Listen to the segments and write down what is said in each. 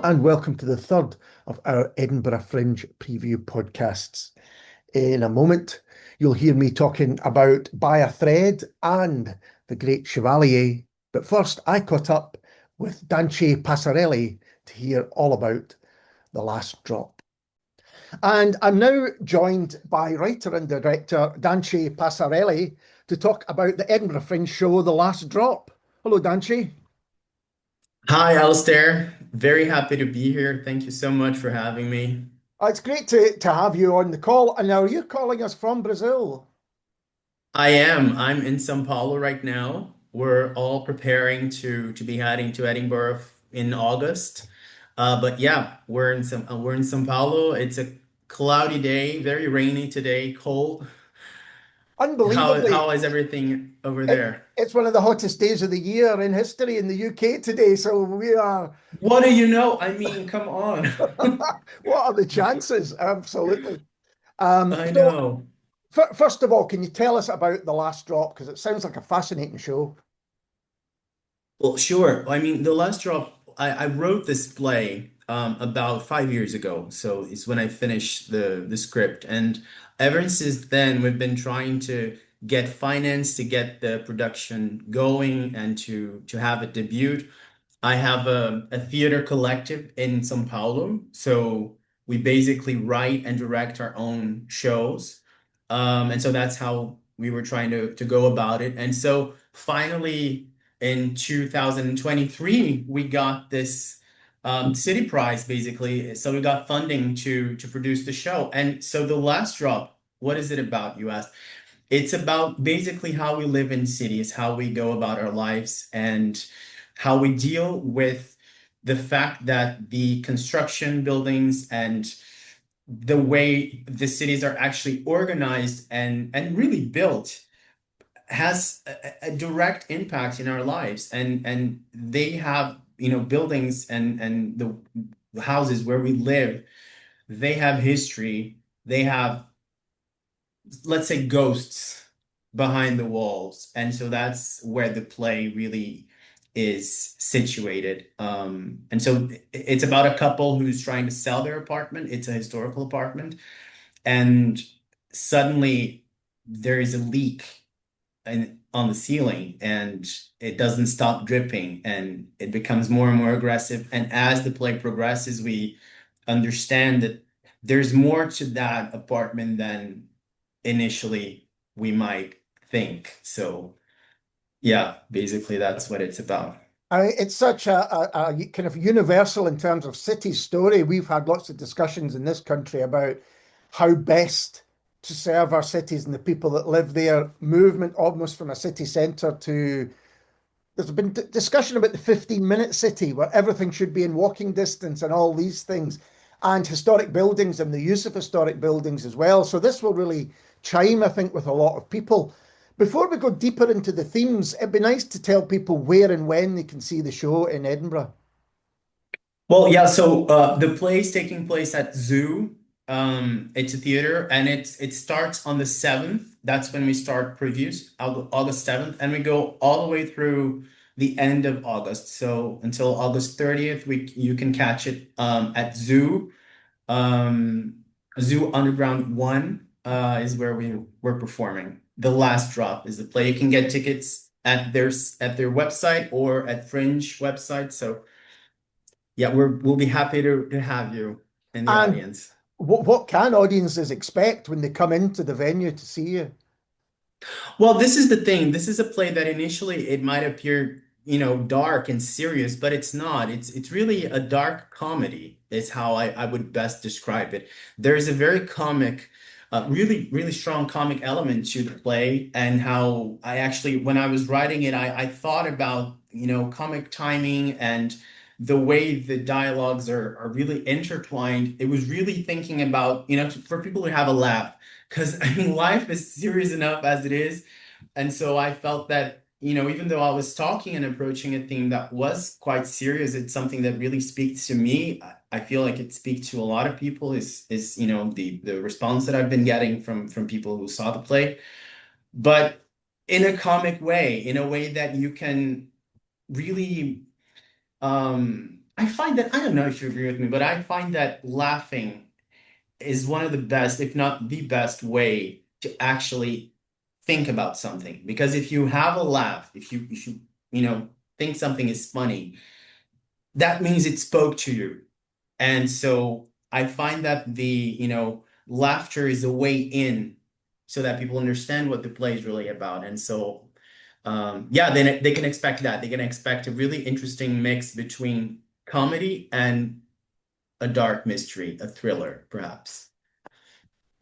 and welcome to the third of our Edinburgh Fringe Preview podcasts. In a moment, you'll hear me talking about By a Thread and the great Chevalier. But first, I caught up with Dante Passarelli to hear all about The Last Drop. And I'm now joined by writer and director Dante Passarelli to talk about the Edinburgh Fringe show, The Last Drop. Hello, Dante. Hi, Alistair. Very happy to be here. Thank you so much for having me. It's great to have you on the call. And now you're calling us from Brazil. I am. I'm in São Paulo right now. We're all preparing to be heading to Edinburgh in August. But yeah, we're in São Paulo. It's a cloudy day, very rainy today, cold. How Unbelievably, is everything over it, there? it's one of the hottest days of the year in history in the UK today. So we are, What do you know? I mean, come on. what are the chances? Absolutely. I So, know. first of all, can you tell us about The Last Drop? Because it sounds like a fascinating show. Well, sure. I mean, The Last Drop, I wrote this play about 5 years ago. So it's when I finished the script. And ever since then, we've been trying to get finance to get the production going and to have it debut. I have a theater collective in São Paulo. So we basically write and direct our own shows. And so that's how we were trying to go about it. And so finally, in 2023, we got this city prize, basically. So we got funding to produce the show. And so The Last Drop, what is it about, you asked? It's about basically how we live in cities, how we go about our lives, and how we deal with the fact that the construction buildings and the way the cities are actually organized and really built has a direct impact in our lives, and they have, buildings and the houses where we live, they have history, they have, let's say, ghosts behind the walls. And so that's where the play really is situated. And so it's about a couple who's trying to sell their apartment. It's a historical apartment, and suddenly there is a leak on the ceiling, and it doesn't stop dripping, and it becomes more and more aggressive. And as the play progresses, we understand that there's more to that apartment than initially we might think. So yeah, basically that's what it's about. It's such a kind of universal in terms of city story. We've had lots of discussions in this country about how best to serve our cities and the people that live there, movement almost from a city centre to there's been discussion about the 15-minute city where everything should be in walking distance and all these things, and historic buildings and the use of historic buildings as well. So this will really chime, I think, with a lot of people. Before we go deeper into the themes, it'd be nice to tell people where and when they can see the show in Edinburgh. Well, yeah, so the play is taking place at Zoo. It's a theater, and it starts on the 7th. That's when we start previews, August 7th, and we go all the way through the end of August. So until August 30th, we you can catch it at Zoo. Um, Zoo Underground 1 is where we're performing. The Last Drop is the play. You can get tickets at their website or at Fringe website. So yeah, we'll be happy to have you in the And audience. what can audiences expect when they come into the venue to see you? Well, this is the thing. This is a play that initially it might appear, dark and serious, but it's not. It's really a dark comedy, is how I would best describe it. There's a very comic, really, really strong comic element to the play, and how I actually, when I was writing it, I thought about, comic timing and the way the dialogues are really intertwined. It was really thinking about, for people to have a laugh. Because I mean, life is serious enough as it is. And so I felt that, even though I was talking and approaching a theme that was quite serious, it's something that really speaks to me. I feel like it speaks to a lot of people, is the response that I've been getting from people who saw the play. But in a comic way, in a way that you can really I find that, I don't know if you agree with me, but I find that laughing is one of the best, if not the best way to actually think about something. Because if you have a laugh, if you think something is funny, that means it spoke to you. And so I find that laughter is a way in so that people understand what the play is really about. And so yeah, they can expect that. They can expect a really interesting mix between comedy and a dark mystery, a thriller, perhaps.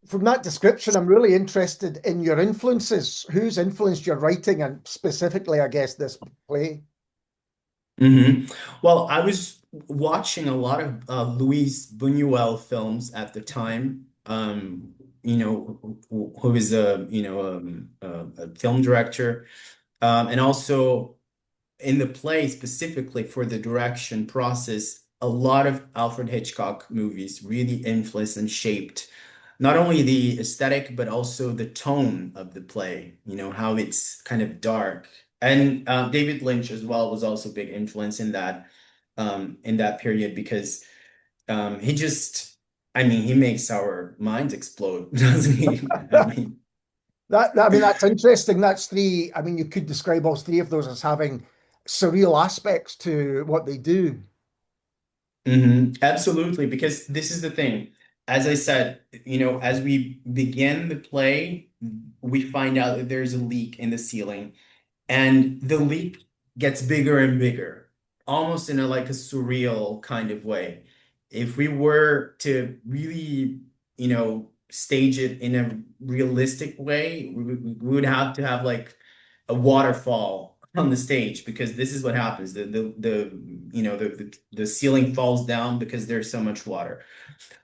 From that description, I'm really interested in your influences. Who's influenced your writing and specifically, I guess, this play? hmm Well, I was watching a lot of Luis Buñuel films at the time. Who is a film director, and also in the play specifically for the direction process, a lot of Alfred Hitchcock movies really influenced and shaped not only the aesthetic but also the tone of the play. How it's kind of dark. And David Lynch as well was also a big influence in that period because he just, I mean, he makes our minds explode, doesn't he? I mean. I mean, that's interesting. That's three. I mean, you could describe all three of those as having surreal aspects to what they do. Absolutely, because this is the thing. As I said, as we begin the play, we find out that there's a leak in the ceiling, and the leak gets bigger and bigger, almost in a like a surreal kind of way. If we were to really, stage it in a realistic way, we would have to have like a waterfall on the stage because this is what happens. The ceiling falls down because there's so much water.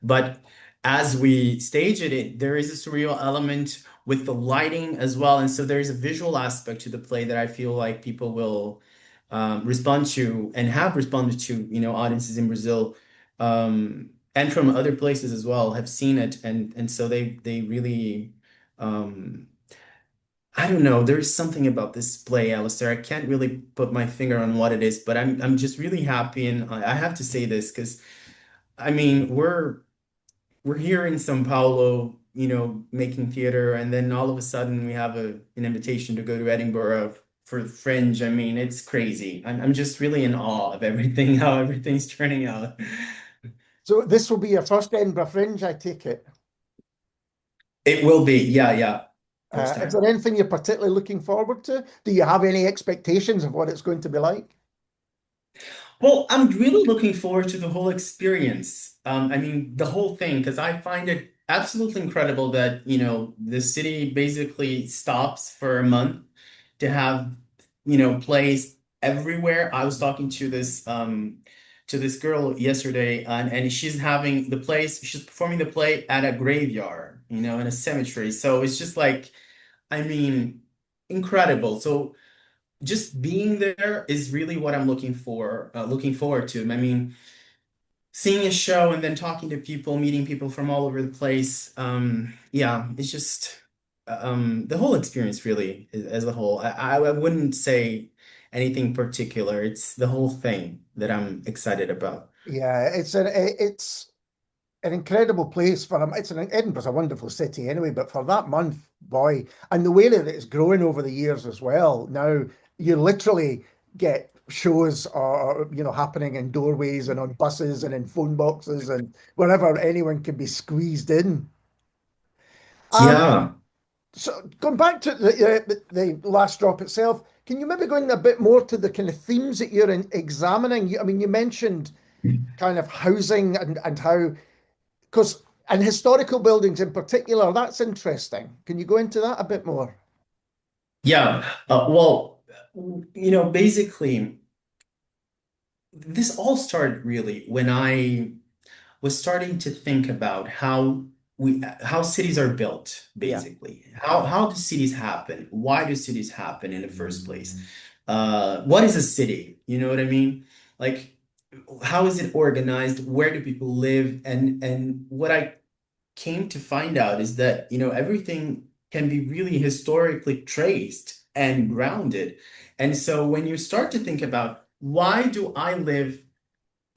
But as we stage there is a surreal element with the lighting as well. And so there's a visual aspect to the play that I feel like people will respond to and have responded to, audiences in Brazil and from other places as well have seen it. And so they really, um, I don't know, there's something about this play, Alistair. I can't really put my finger on what it is, but I'm just really happy. And I have to say this because I mean, we're here in São Paulo, making theater, and then all of a sudden we have an invitation to go to Edinburgh for the Fringe. I mean, it's crazy. I'm just really in awe of everything, how everything's turning out. So this will be your first Edinburgh Fringe, I take it. It will be, yeah, yeah, first Is there time. anything you're particularly looking forward to? Do you have any expectations of what it's going to be like? Well, I'm really looking forward to the whole experience. I mean, the whole thing, because I find it absolutely incredible that, the city basically stops for a month to have, plays everywhere. I was talking to this girl yesterday, and she's having the place, she's performing the play at a graveyard, in a cemetery. So it's just like, I mean, incredible. So just being there is really what I'm looking forward to. I mean, seeing a show and then talking to people, meeting people from all over the place. Yeah, it's just the whole experience really as a whole. I wouldn't say anything particular. It's the whole thing that I'm excited about. Yeah, it's an incredible place for them. Edinburgh's a wonderful city anyway, but for that month, boy, and the way that it's growing over the years as well. Now you literally get shows happening in doorways and on buses and in phone boxes and wherever anyone can be squeezed in. Um, Yeah. so going back to the last drop itself, can you maybe go in a bit more to the kind of themes that you're examining? I mean, you mentioned kind of housing and how because and historical buildings in particular, that's interesting. Can you go into that a bit more? Yeah. Well, basically, this all started really when I was starting to think about how cities are built, Yeah. basically. How do cities happen? Why do cities happen in the first place? What is a city? You know what I mean? Like, how is it organized? Where do people live? And what I came to find out is that, everything can be really historically traced and grounded. And so when you start to think about why do I live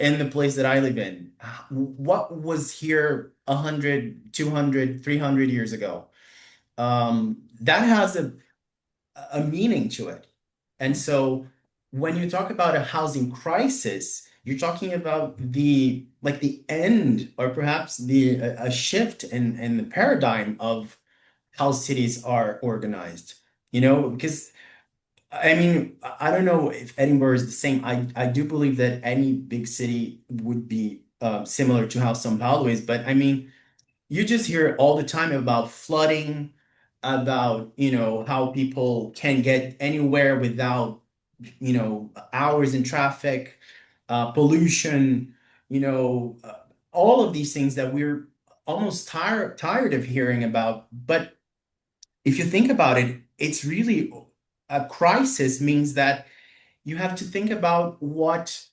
in the place that I live in. What was here 100, 200, 300 years ago? That has a meaning to it. And so when you talk about a housing crisis, you're talking about the like the end or perhaps the a shift in the paradigm of how cities are organized. Because I mean, I don't know if Edinburgh is the same. I do believe that any big city would be similar to how São Paulo is, but I mean, you just hear all the time about flooding, about, how people can get anywhere without, hours in traffic, pollution, all of these things that we're almost tired of hearing about. But if you think about it, it's really a crisis means that you have to think about what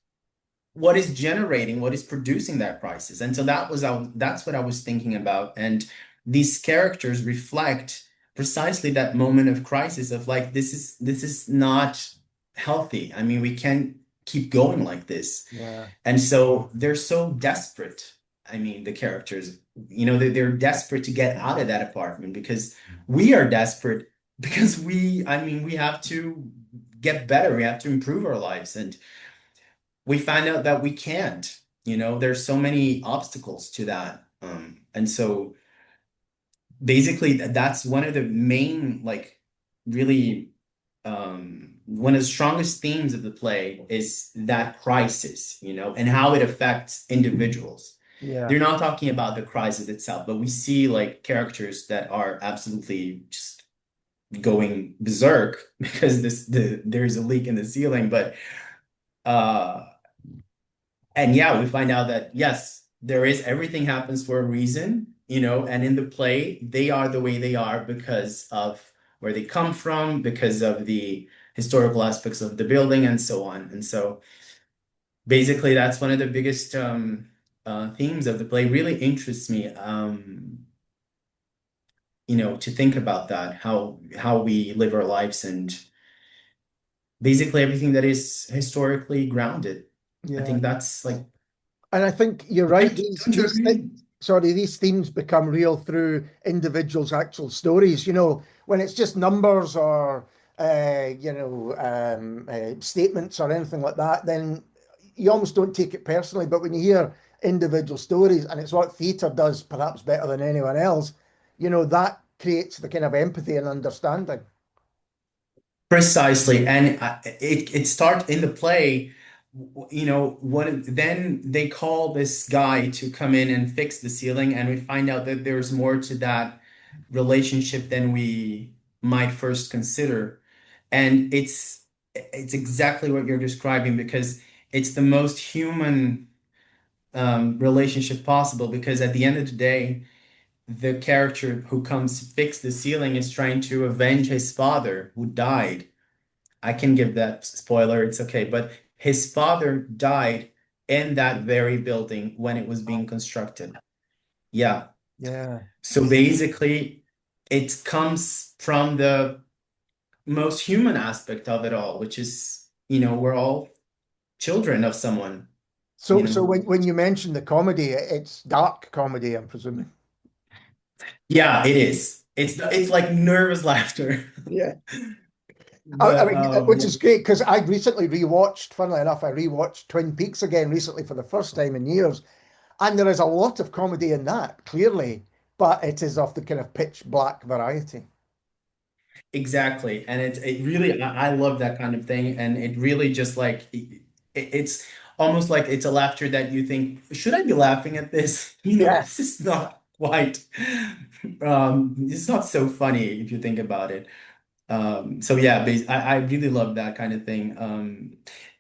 is generating, what is producing that crisis. And so that's what I was thinking about. And these characters reflect precisely that moment of crisis of like, this is not healthy. I mean, we can't keep going like this. Yeah. And so they're so desperate. I mean, the characters, they're desperate to get out of that apartment because we are desperate because I mean, we have to get better. We have to improve our lives. And we find out that we can't. There's so many obstacles to that. And so basically that's one of the main, like, really, one of the strongest themes of the play is that crisis, and how it affects individuals. Yeah. They're not talking about the crisis itself, but we see like characters that are absolutely just going berserk because there's a leak in the ceiling. But uh and yeah, we find out that yes, there is everything happens for a reason, and in the play, they are the way they are because of where they come from, because of the historical aspects of the building, and so on. And so basically, that's one of the biggest themes of the play. Really interests me, to think about that, how we live our lives and basically everything that is historically grounded. I Yeah. think that's like, And I think you're right. don't you agree? Sorry, these themes become real through individuals' actual stories. When it's just numbers or statements or anything like that, then you almost don't take it personally. But when you hear individual stories, and it's what theatre does perhaps better than anyone else, that creates the kind of empathy and understanding. Precisely, and it starts in the play. Then they call this guy to come in and fix the ceiling, and we find out that there's more to that relationship than we might first consider. And it's exactly what you're describing because it's the most human relationship possible. Because at the end of the day, the character who comes to fix the ceiling is trying to avenge his father who died. I can give that spoiler, it's okay. But his father died in that very building when it was being constructed. Yeah. Yeah. So basically, it comes from the most human aspect of it all, which is, we're all children of someone, you So know. when you mention the comedy, it's dark comedy, I'm presuming. Yeah, it is. It's like nervous laughter. Yeah. I But mean, which yeah. is great because I recently rewatched, funnily enough, I rewatched Twin Peaks again recently for the first time in years. And there is a lot of comedy in that, clearly, but it is of the kind of pitch black variety. Exactly. And it really, I love that kind of thing. And it really just like, it's almost like it's a laughter that you think, should I be laughing at this? Yeah. This is not quite, it's not so funny if you think about it. So yeah, I really love that kind of thing.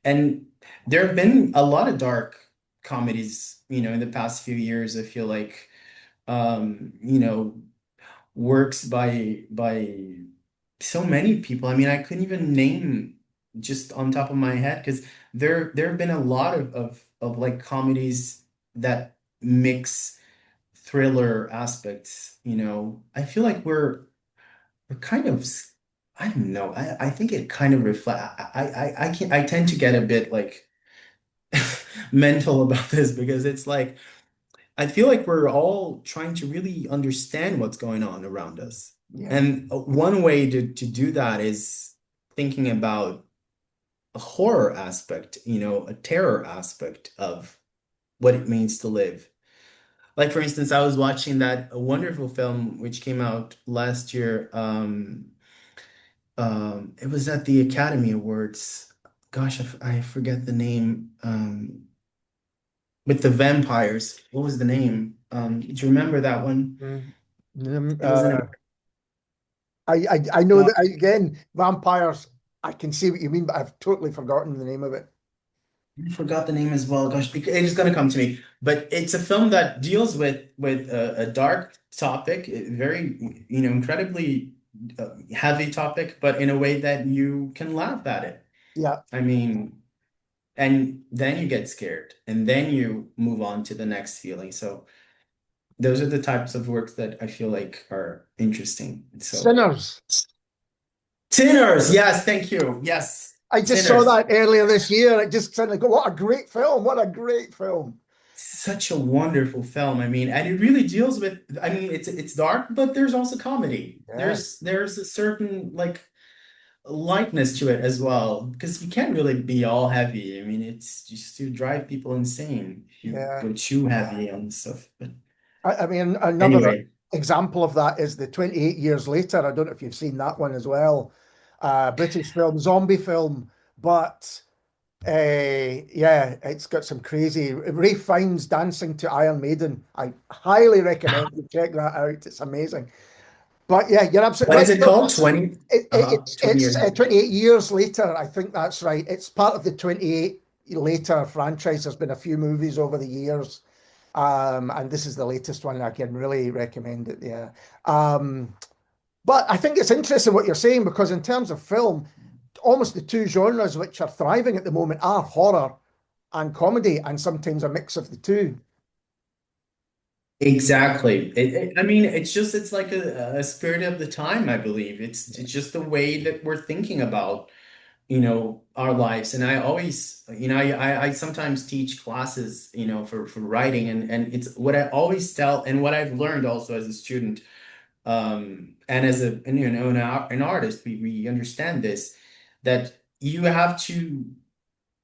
And there have been a lot of dark comedies, in the past few years. I feel like, works by so many people. I mean, I couldn't even name just on top of my head because there have been a lot of like comedies that mix thriller aspects, I feel like we're kind of I don't know. I think it kind of reflect I tend to get a bit like mental about this because it's like I feel like we're all trying to really understand what's going on around us. Yeah. And one way to do that is thinking about a horror aspect, a terror aspect of what it means to live. Like, for instance, I was watching that a wonderful film which came out last year. It was at the Academy Awards. Gosh, I forget the name. With the vampires. What was the name? Do you remember that one? Mm. It was an I know that again, vampires. I can see what you mean, but I've totally forgotten the name of it. I forgot the name as well. Gosh, it is gonna come to me. But it's a film that deals with a dark topic, very, incredibly heavy topic, but in a way that you can laugh at it. Yeah, I mean, and then you get scared, and then you move on to the next feeling. So those are the types of works that I feel like are interesting. So Sinners. Sinners, yes, thank you. Yes, I just saw Sinners. that earlier this year. I just suddenly go, what a great film! What a great film! Such a wonderful film. I mean, and it really deals with, I mean, it's dark, but there's also comedy. Yeah, There's a certain like lightness to it as well, because you can't really be all heavy. I mean, it's just to drive people insane if you yeah. go too heavy on stuff. But I mean, another anyway, example of that is the 28 Years Later. I don't know if you've seen that one as well. British film, zombie film, but yeah, it's got some crazy. Ray Fiennes dancing to Iron Maiden. I highly recommend you check that out. It's amazing. But yeah, you're what absolutely is right. it called? 20? It's 20 years. 28 years later. I think that's right. It's part of the 28 later franchise. There's been a few movies over the years. And this is the latest one. I can really recommend it. Yeah. But I think it's interesting what you're saying because in terms of film, almost the two genres which are thriving at the moment are horror and comedy, and sometimes a mix of the two. Exactly. I mean, it's like a spirit of the time, I believe. It's just the way that we're thinking about, our lives. And I always, I sometimes teach classes, for writing, and it's what I always tell and what I've learned also as a student, and as an artist, we understand this, that you have to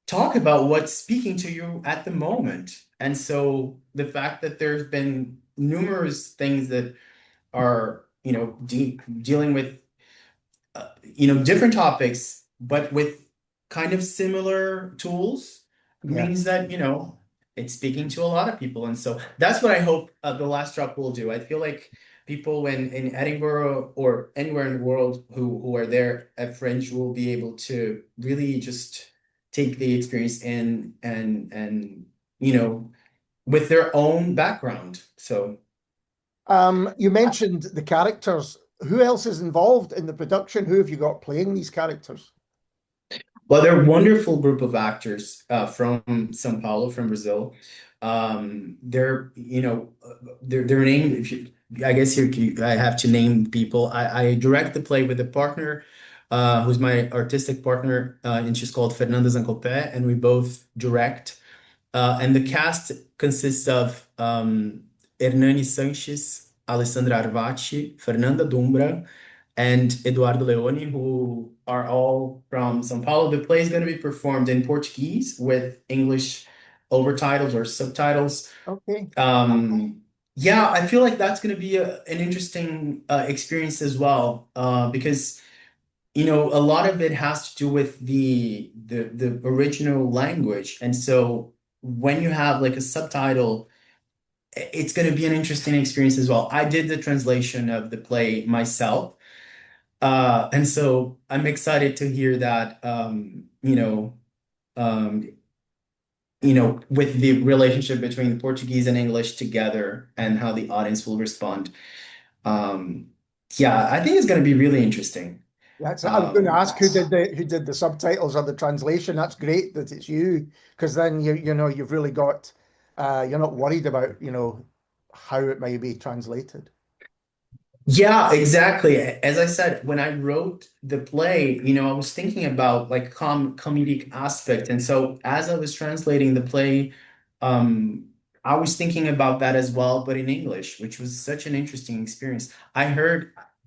talk about what's speaking to you at the moment. And so the fact that there's been numerous things that are, dealing with, different topics, but with kind of similar tools Yeah. means that, it's speaking to a lot of people. And so that's what I hope The Last Drop will do. I feel like people in Edinburgh or anywhere in the world who are there at Fringe will be able to really just take the experience in and, with their own background. So You mentioned the characters. Who else is involved in the production? Who have you got playing these characters? well, they're a wonderful group of actors from São Paulo, from Brazil. They're named. I guess here I have to name people. I direct the play with a partner, who's my artistic partner, and she's called Fernanda Zancopé, and we both direct. And the cast consists of Hernani Sanches, Alessandra Arvati, Fernanda Dumbra, and Eduardo Leone, who are all from São Paulo. The play is going to be performed in Portuguese with English overtitles or subtitles. Okay. Yeah, I feel like that's going to be an interesting experience as well, because a lot of it has to do with the original language, and so when you have like a subtitle, it's going to be an interesting experience as well. I did the translation of the play myself, and so I'm excited to hear that, um, with the relationship between Portuguese and English together and how the audience will respond. Um, yeah, I think it's going to be really interesting. I was going to ask Yes. who did the subtitles or the translation. That's great that it's you, because then you've really got you're not worried about how it may be translated. Yeah, exactly. As I said, when I wrote the play, I was thinking about like comedic aspect. And so as I was translating the play, um, I was thinking about that as well, but in English, which was such an interesting experience. I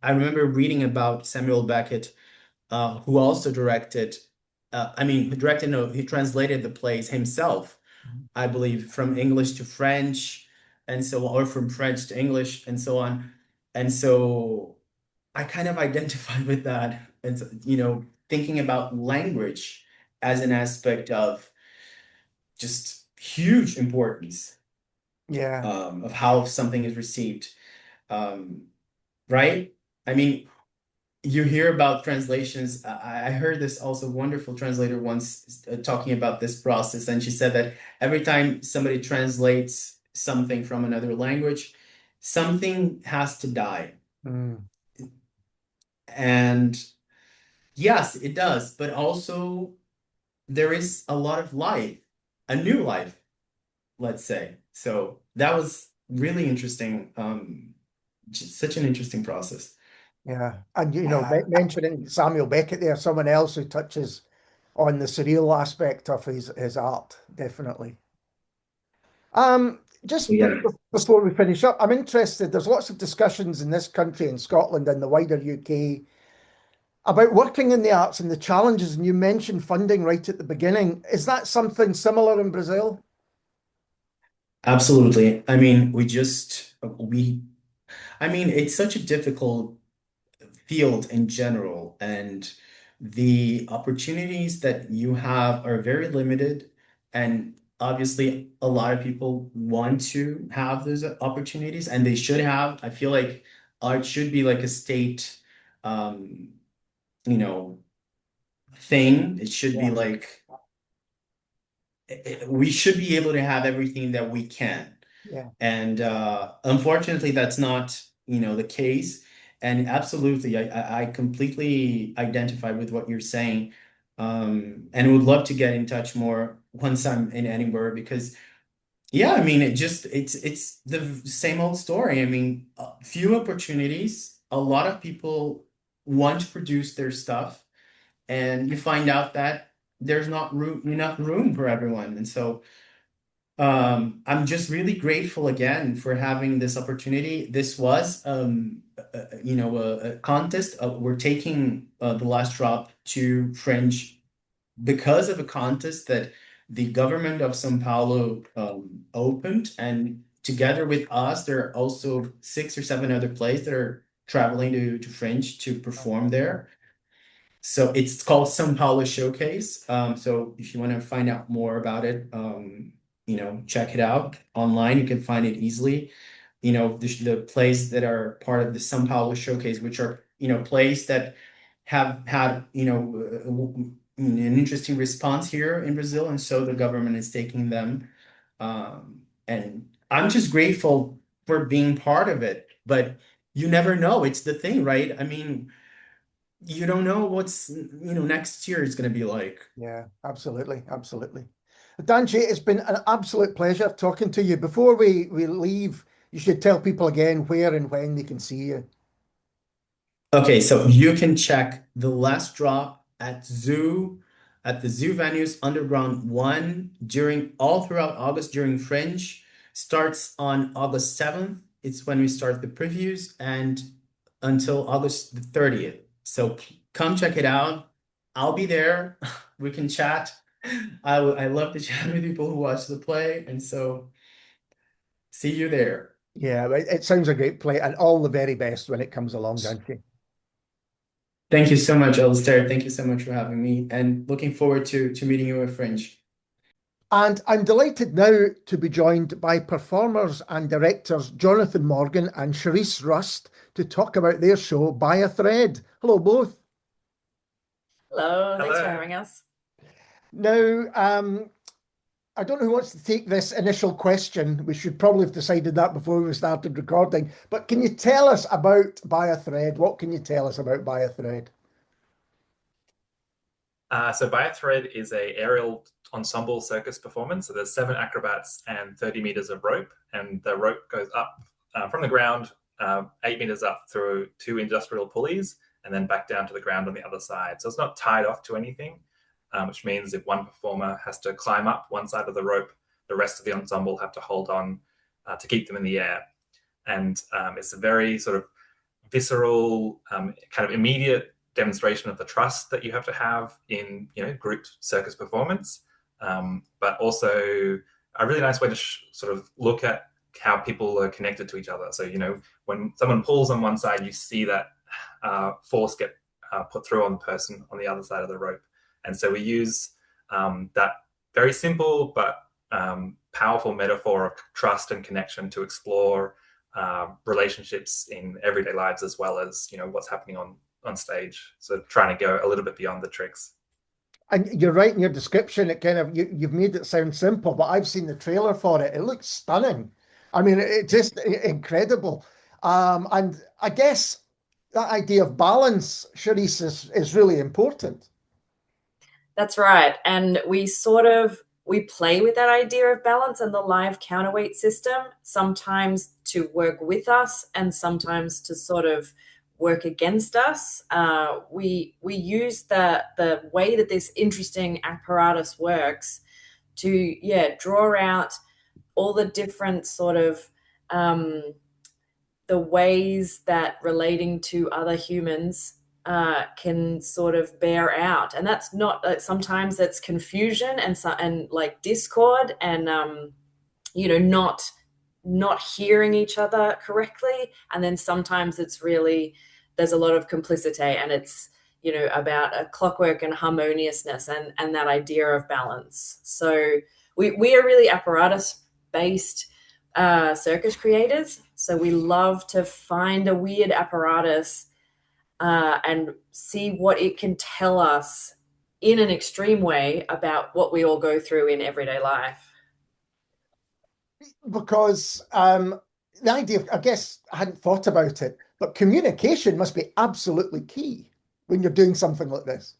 remember reading about Samuel Beckett, who also directed, who directed, no, he translated the plays himself, I believe, from English to French, and so, or from French to English, and so on. And so I kind of identify with that. It's, thinking about language as an aspect of just huge importance, Yeah, of how something is received. Um, right? I mean, you hear about translations. I heard this also wonderful translator once talking about this process, and she said that every time somebody translates something from another language, something has to die. mm, And yes, it does, but also there is a lot of life, a new life, let's say. So that was really interesting. Just such an interesting process. yeah. And mentioning Samuel Beckett there, someone else who touches on the surreal aspect of his art, definitely. Just Yeah. before we finish up, I'm interested. There's lots of discussions in this country, in Scotland, and the wider UK about working in the arts and the challenges. And you mentioned funding right at the beginning. Is that something similar in Brazil? Absolutely. I mean, it's such a difficult field in general, and the opportunities that you have are very limited. And obviously, a lot of people want to have those opportunities, and they should have. I feel like art should be like a state, um, you know, thing. It should be Yeah, like we should be able to have everything that we can. yeah, And unfortunately, that's not, the case. And absolutely, I completely identify with what you're saying. And would love to get in touch more once I'm in Edinburgh because, yeah, I mean, it's the same old story. I mean, few opportunities, a lot of people want to produce their stuff, and you find out that there's not enough room for everyone. And so I'm just really grateful again for having this opportunity. This was, a contest. We're taking the last drop to Fringe because of a contest that the government of São Paulo opened, and together with us, there are also 6 or 7 other plays that are traveling to Fringe to perform there. So it's called São Paulo Showcase. So if you want to find out more about it, check it out online. You can find it easily. The plays that are part of the São Paulo Showcase, which are, plays that have had, an interesting response here in Brazil. And so the government is taking them. And I'm just grateful for being part of it. But you never know. It's the thing, right? I mean, you don't know what's next year is going to be like. yeah, absolutely, absolutely. Dante, it's been an absolute pleasure talking to you. Before we leave, you should tell people again where and when they can see you. Okay, so you can check the last drop at the zoo venues underground 1 during all throughout August during Fringe. Starts on August 7th. It's when we start the previews, and until August the 30th. So come check it out. I'll be there. We can chat. I love to chat with people who watch the play, and so see you there. Yeah, it sounds a great play, and all the very best when it comes along, Dante. Thank you so much, Alistair. Thank you so much for having me, and looking forward to meeting you at Fringe. And I'm delighted now to be joined by performers and directors Jonathan Morgan and Charice Rust to talk about their show By a Thread. Hello, both. Hello, thanks for Hello. having us. Now, I don't know who wants to take this initial question. We should probably have decided that before we started recording. But can you tell us about By a Thread? What can you tell us about By a Thread? So By a Thread is a aerial ensemble circus performance. So there's 7 acrobats and 30 meters of rope, and the rope goes up from the ground 8 meters up through 2 industrial pulleys and then back down to the ground on the other side. So it's not tied off to anything, which means if one performer has to climb up one side of the rope, the rest of the ensemble have to hold on to keep them in the air. And it's a very sort of visceral, kind of immediate demonstration of the trust that you have to have in, group circus performance, but also a really nice way to sort of look at how people are connected to each other. So, when someone pulls on one side, you see that force get put through on the person on the other side of the rope. And so we use that very simple but powerful metaphor of trust and connection to explore relationships in everyday lives, as well as, what's happening on stage. So trying to go a little bit beyond the tricks. And you're right in your description. It kind of you've made it sound simple, but I've seen the trailer for it. It looks stunning. I mean, it's just incredible. And I guess that idea of balance, Charice, is really important. That's right. And we play with that idea of balance and the live counterweight system, sometimes to work with us and sometimes to sort of work against us. We use the way that this interesting apparatus works to draw out all the different sort of the ways that relating to other humans can sort of bear out. And that's not sometimes it's confusion and like discord and not hearing each other correctly. And then sometimes it's really, there's a lot of complicity, and it's, about a clockwork and harmoniousness and that idea of balance. So we are really apparatus-based circus creators. So we love to find a weird apparatus and see what it can tell us in an extreme way about what we all go through in everyday life. Because the idea of, I guess I hadn't thought about it, but communication must be absolutely key when you're doing something like this.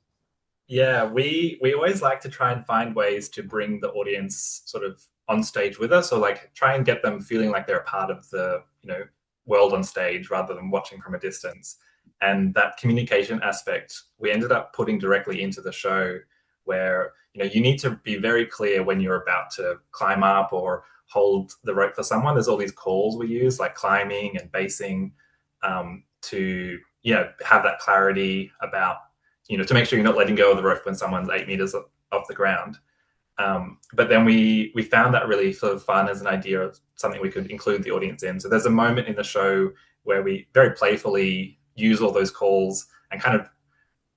Yeah, we always like to try and find ways to bring the audience sort of on stage with us, or like try and get them feeling like they're a part of the, world on stage rather than watching from a distance. And that communication aspect, we ended up putting directly into the show, where, you need to be very clear when you're about to climb up or hold the rope for someone. There's all these calls we use, like climbing and basing, to have that clarity about, to make sure you're not letting go of the rope when someone's 8 meters off the ground. But then we found that really sort of fun as an idea of something we could include the audience in. So there's a moment in the show where we very playfully use all those calls and kind of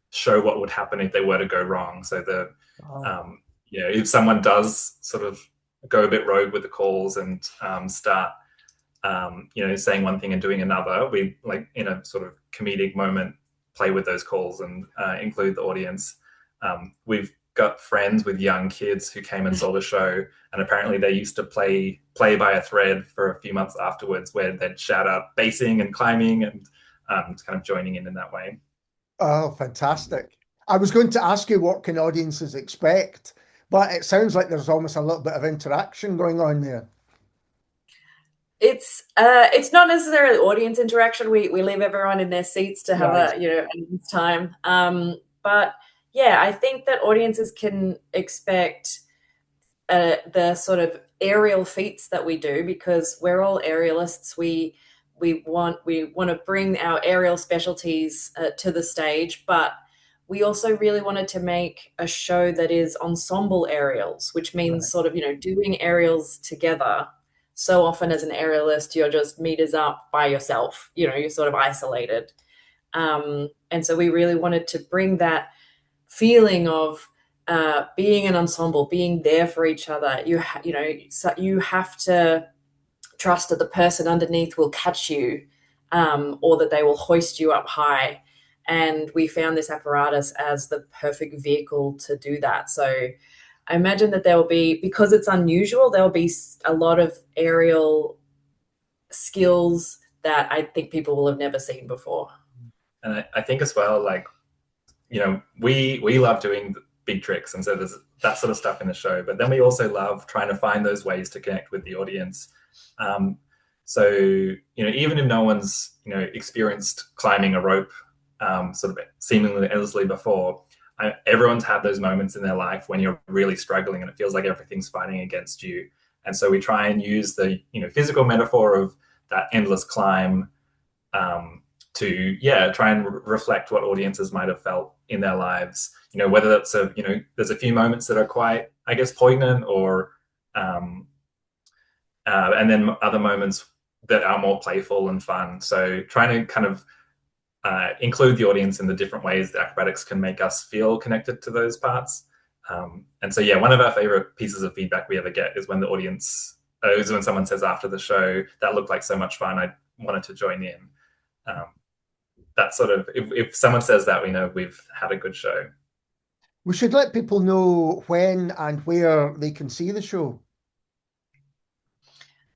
show what would happen if they were to go wrong. So if someone does sort of go a bit rogue with the calls and start saying one thing and doing another, we, like, in a sort of comedic moment, play with those calls and include the audience. We've got friends with young kids who came and saw the show, and apparently they used to play by a thread for a few months afterwards, where they'd shout out basing and climbing and kind of joining in that way. Oh, fantastic. I was going to ask you what can audiences expect, but it sounds like there's almost a little bit of interaction going on there. It's not necessarily audience interaction. We leave everyone in their seats to have a time. But yeah, I think that audiences can expect the sort of aerial feats that we do, because we're all aerialists. We want to bring our aerial specialties to the stage, but we also really wanted to make a show that is ensemble aerials, which means sort of, doing aerials together. So often as an aerialist, you're just meters up by yourself, you're sort of isolated. And so we really wanted to bring that feeling of being an ensemble, being there for each other. You have to trust that the person underneath will catch you, or that they will hoist you up high. And we found this apparatus as the perfect vehicle to do that. So I imagine that there will be, because it's unusual, there will be a lot of aerial skills that I think people will have never seen before. And I think as well, like, we love doing big tricks, and so there's that sort of stuff in the show, but then we also love trying to find those ways to connect with the audience. So, even if no one's, experienced climbing a rope sort of seemingly endlessly before, everyone's had those moments in their life when you're really struggling and it feels like everything's fighting against you. And so we try and use the, physical metaphor of that endless climb to try and reflect what audiences might have felt in their lives. Whether that's there's a few moments that are quite, I guess, poignant, or and then other moments that are more playful and fun. So trying to kind of include the audience in the different ways that acrobatics can make us feel connected to those parts. And so, one of our favorite pieces of feedback we ever get is when the audience, is when someone says after the show, that looked like so much fun, I wanted to join in. That sort of, if someone says that, we know we've had a good show. We should let people know when and where they can see the show.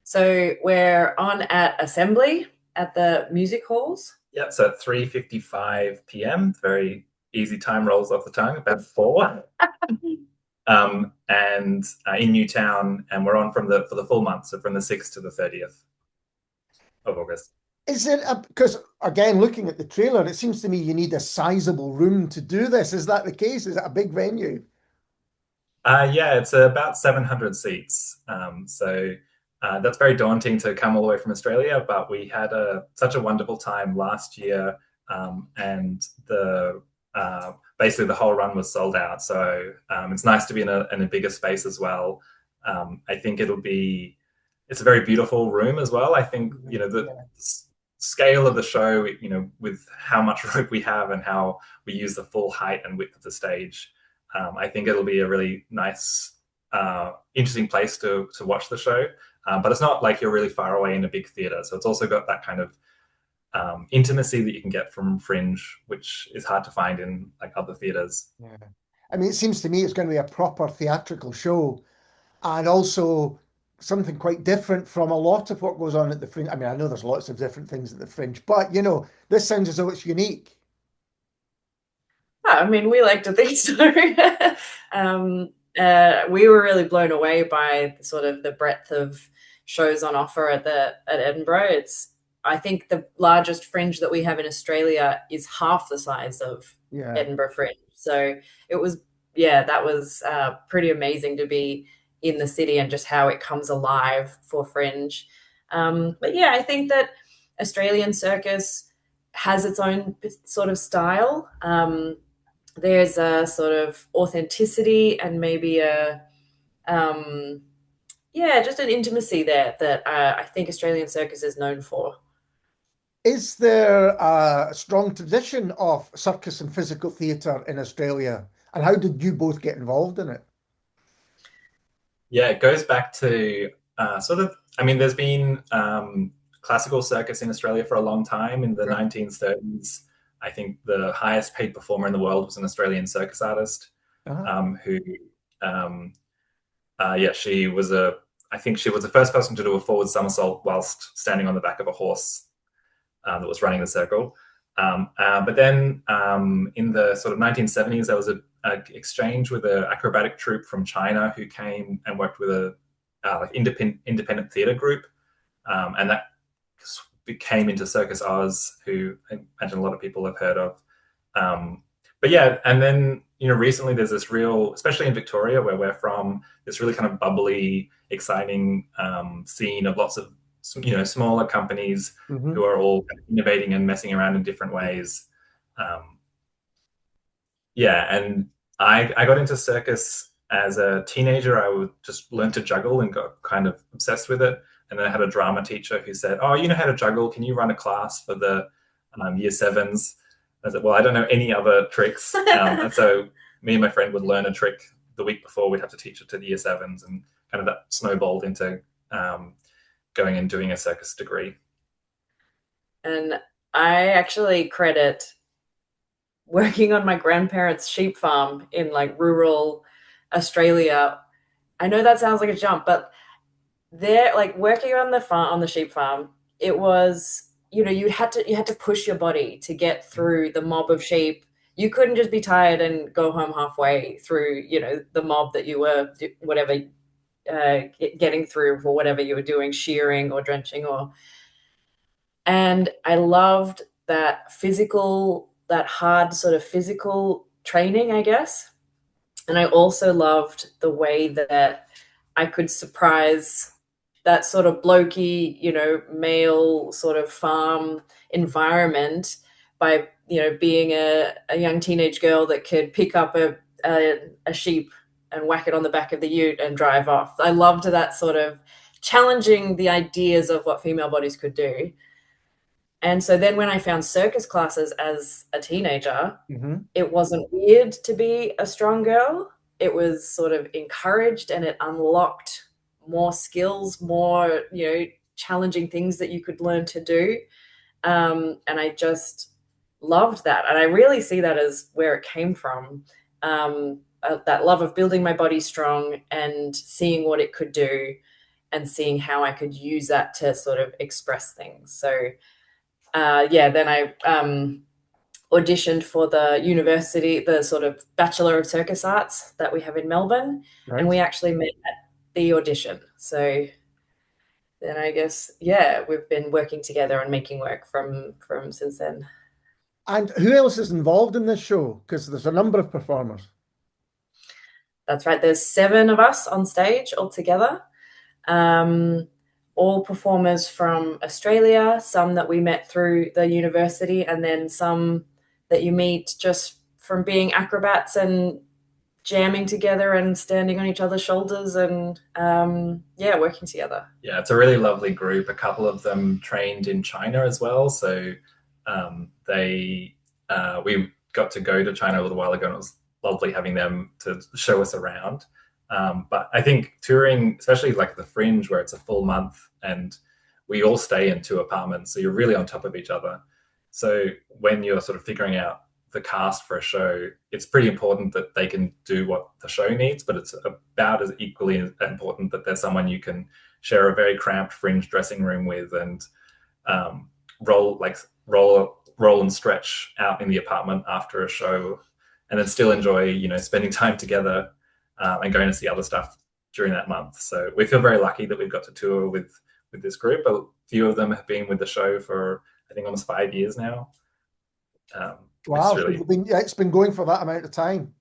So we're on at Assembly at the music halls. Yeah, so at 3:55 p.m. Very easy time, rolls off the tongue, about 4. And in Newtown, and we're on for the full month, so from the 6th to the 30th of August. Is it because, again, looking at the trailer, it seems to me you need a sizable room to do this. Is that the case? Is it a big venue? It's about 700 seats. So that's very daunting to come all the way from Australia, but we had such a wonderful time last year, and basically the whole run was sold out. So it's nice to be in a bigger space as well. I think it's a very beautiful room as well. I think, the scale of the show, with how much rope we have and how we use the full height and width of the stage, I think it'll be a really nice, interesting place to watch the show. But it's not like you're really far away in a big theatre. So it's also got that kind of intimacy that you can get from Fringe, which is hard to find in like other theatres. Yeah. I mean, it seems to me it's going to be a proper theatrical show, and also something quite different from a lot of what goes on at the Fringe. I mean, I know there's lots of different things at the Fringe, but this sounds as though it's unique. I mean, we like to think so. We were really blown away by sort of the breadth of shows on offer at Edinburgh. I think the largest Fringe that we have in Australia is half the size of Edinburgh Fringe. So it was, that was pretty amazing to be in the city and just how it comes alive for Fringe. But I think that Australian circus has its own sort of style. There's a sort of authenticity and maybe just an intimacy there that I think Australian circus is known for. Is there a strong tradition of circus and physical theatre in Australia? And how did you both get involved in it? Yeah, it goes back to there's been classical circus in Australia for a long time. In the 1930s, I think the highest paid performer in the world was an Australian circus artist who, she was the first person to do a forward somersault whilst standing on the back of a horse that was running the circle. But then in the sort of 1970s, there was an exchange with an acrobatic troupe from China who came and worked with a independent theatre group, and that came into Circus Oz, who I imagine a lot of people have heard of. And then recently there's this real, especially in Victoria where we're from, this really kind of bubbly, exciting scene of lots of smaller companies who are all innovating and messing around in different ways. And I got into circus as a teenager. I would just learn to juggle and got kind of obsessed with it. And then I had a drama teacher who said, "Oh, you know how to juggle? Can you run a class for the year 7s?" I said, "Well, I don't know any other tricks." And so me and my friend would learn a trick the week before. We'd have to teach it to the year 7s, and kind of that snowballed into going and doing a circus degree. And I actually credit working on my grandparents' sheep farm in like rural Australia. I know that sounds like a jump, but they're like working on the sheep farm. It was, you had to push your body to get through the mob of sheep. You couldn't just be tired and go home halfway through, the mob that you were getting through for whatever you were doing, shearing or drenching or And I loved that hard sort of physical training, I guess. And I also loved the way that I could surprise that sort of blokey, male sort of farm environment by, being a young teenage girl that could pick up a sheep and whack it on the back of the ute and drive off. I loved that sort of challenging the ideas of what female bodies could do. And so then when I found circus classes as a teenager, it wasn't weird to be a strong girl. It was sort of encouraged, and it unlocked more skills, more, challenging things that you could learn to do. And I just loved that. And I really see that as where it came from. That love of building my body strong and seeing what it could do and seeing how I could use that to sort of express things. So then I auditioned for the university, the sort of Bachelor of Circus Arts that we have in Melbourne. Right. And we actually met at the audition. So then I guess, we've been working together and making work from since then. And who else is involved in this show? Because there's a number of performers. That's right. There's 7 of us on stage altogether. All performers from Australia, some that we met through the university, and then some that you meet just from being acrobats and jamming together and standing on each other's shoulders and, working together. Yeah, it's a really lovely group. A couple of them trained in China as well. So we got to go to China a little while ago, and it was lovely having them to show us around. But I think touring, especially like the Fringe, where it's a full month and we all stay in 2 apartments, so you're really on top of each other. So when you're sort of figuring out the cast for a show, it's pretty important that they can do what the show needs, but it's about as equally important that there's someone you can share a very cramped Fringe dressing room with and roll and stretch out in the apartment after a show, and then still enjoy, spending time together and going to see other stuff during that month. So we feel very lucky that we've got to tour with this group. A few of them have been with the show for, I think, almost 5 years now. Wow, it's been going for that amount of time.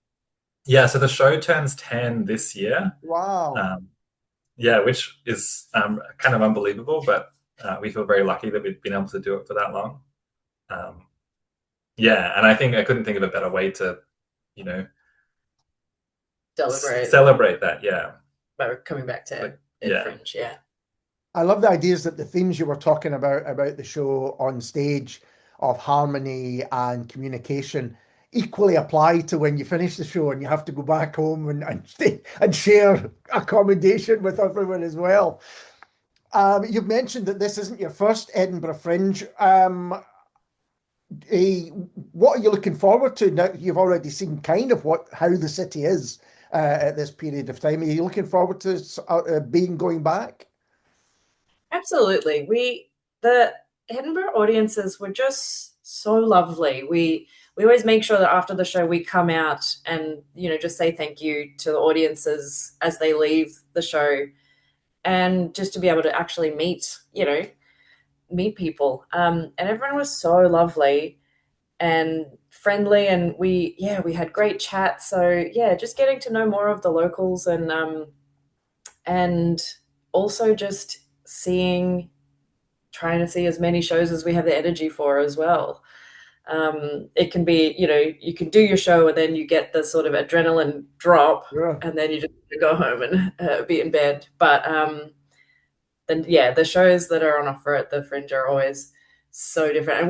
Yeah, so the show turns 10 this year. Wow. Which is kind of unbelievable, but we feel very lucky that we've been able to do it for that long. And I think I couldn't think of a better way to, celebrate that, by coming back to Fringe, I love the ideas that the themes you were talking about the show on stage of harmony and communication equally apply to when you finish the show and you have to go back home and stay and share accommodation with everyone as well. You've mentioned that this isn't your first Edinburgh Fringe. What are you looking forward to now? You've already seen kind of how the city is at this period of time. Are you looking forward to going back? Absolutely. The Edinburgh audiences were just so lovely. We always make sure that after the show we come out and, just say thank you to the audiences as they leave the show, and just to be able to actually meet people. And everyone was so lovely and friendly, and we had great chat. So just getting to know more of the locals and also just trying to see as many shows as we have the energy for as well. It can be, you can do your show and then you get the sort of adrenaline drop, and then you just go home and be in bed. But then the shows that are on offer at the Fringe are always so different. And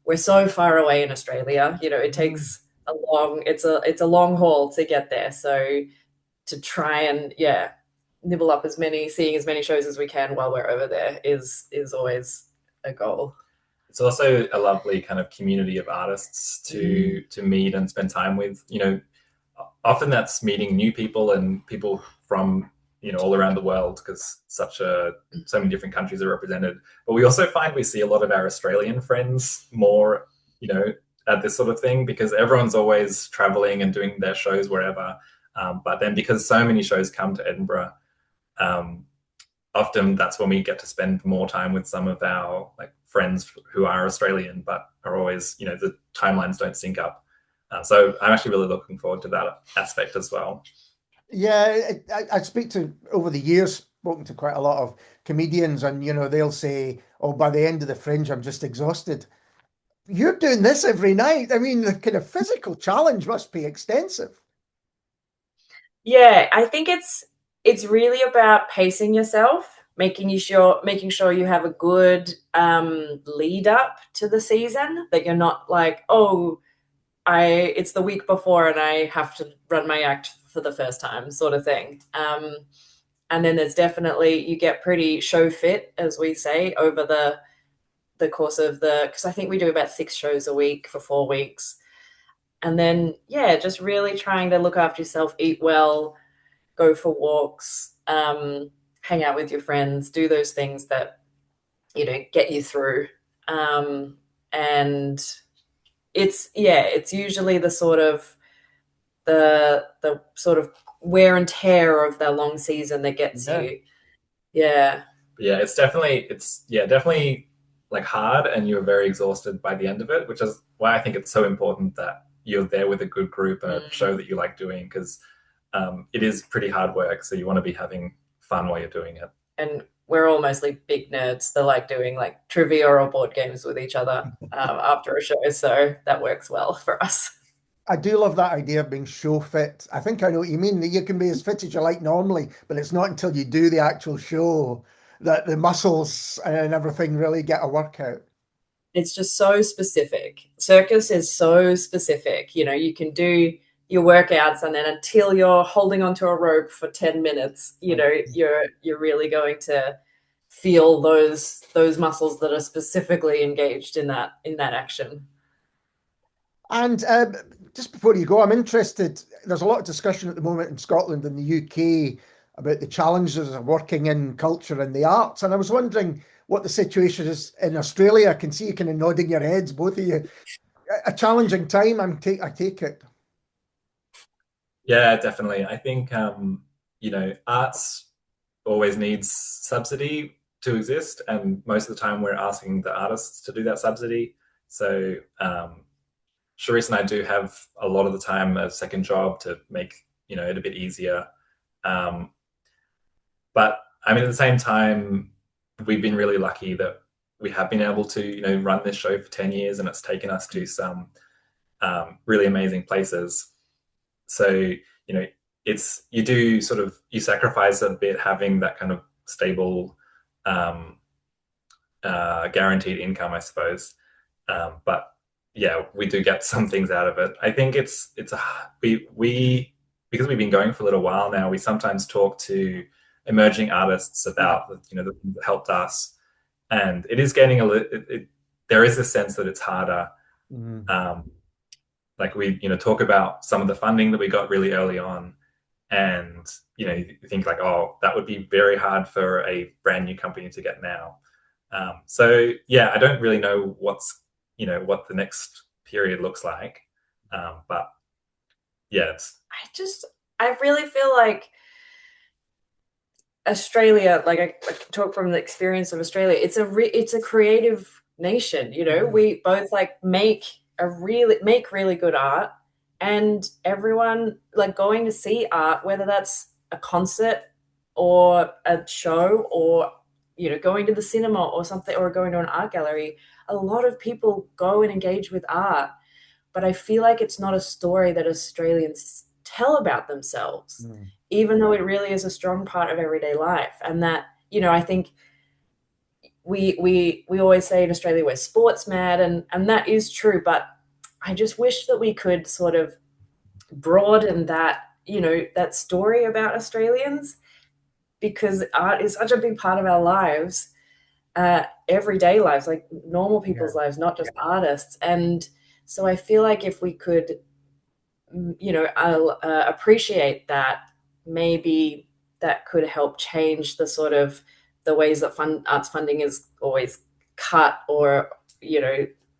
we're so far away in Australia. It takes it's a long haul to get there. So to try and nibble up seeing as many shows as we can while we're over there is always a goal. It's also a lovely kind of community of artists to meet and spend time with. Often that's meeting new people and people from all around the world, because so many different countries are represented. But we also find we see a lot of our Australian friends more, at this sort of thing, because everyone's always traveling and doing their shows wherever. But then because so many shows come to Edinburgh, often that's when we get to spend more time with some of our like friends who are Australian, but are always, the timelines don't sync up. So I'm actually really looking forward to that aspect as well. Yeah, I speak to, over the years, spoken to quite a lot of comedians, and they'll say, "Oh, by the end of the Fringe, I'm just exhausted." You're doing this every night. I mean, the kind of physical challenge must be extensive. Yeah, I think it's really about pacing yourself, making sure you have a good lead up to the season, that you're not like, oh, it's the week before and I have to run my act for the first time, sort of thing. And then there's definitely, you get pretty show fit, as we say, over the course of because I think we do about 6 shows a week for 4 weeks. And then, yeah, just really trying to look after yourself, eat well, go for walks, hang out with your friends, do those things that, get you through. And it's usually the sort of wear and tear of the long season that gets you. Yeah. Yeah, it's definitely like hard, and you're very exhausted by the end of it, which is why I think it's so important that you're there with a good group and a show that you like doing, because it is pretty hard work. So you want to be having fun while you're doing it. And we're all mostly big nerds that like doing like trivia or board games with each other after a show. So that works well for us. I do love that idea of being show fit. I think I know what you mean. That you can be as fit as you like normally, but it's not until you do the actual show that the muscles and everything really get a workout. It's just so specific. Circus is so specific. You can do your workouts, and then until you're holding onto a rope for 10 minutes, you're really going to feel those muscles that are specifically engaged in that action. And just before you go, I'm interested, there's a lot of discussion at the moment in Scotland and the UK about the challenges of working in culture and the arts. And I was wondering what the situation is in Australia. I can see you kind of nodding your heads, both of you. A challenging time, I take it. Yeah, definitely. I think, arts always needs subsidy to exist. And most of the time we're asking the artists to do that subsidy. So Charice and I do have a lot of the time a second job to make, it a bit easier. But I mean, at the same time, we've been really lucky that we have been able to, run this show for 10 years, and it's taken us to some really amazing places. So, you sacrifice a bit having that kind of stable, guaranteed income, I suppose. But yeah, we do get some things out of it. I think we because we've been going for a little while now, we sometimes talk to emerging artists about the things that helped us, and it is getting there is a sense that it's harder. Like we talk about some of the funding that we got really early on, and you think like, oh, that would be very hard for a brand new company to get now. So yeah, I don't really know what the next period looks like, but yeah, I really feel like Australia, like I can talk from the experience of Australia, it's a creative nation. We both like make really good art, and everyone like going to see art, whether that's a concert or a show or going to the cinema or something, or going to an art gallery. A lot of people go and engage with art, but I feel like it's not a story that Australians tell about themselves, even though it really is a strong part of everyday life. And that, I think we always say in Australia we're sports mad, and that is true, but I just wish that we could sort of broaden that, that story about Australians, because art is such a big part of our lives, everyday lives, like normal people's lives, not just artists. And so I feel like if we could, appreciate that, maybe that could help change the sort of the ways that arts funding is always cut or,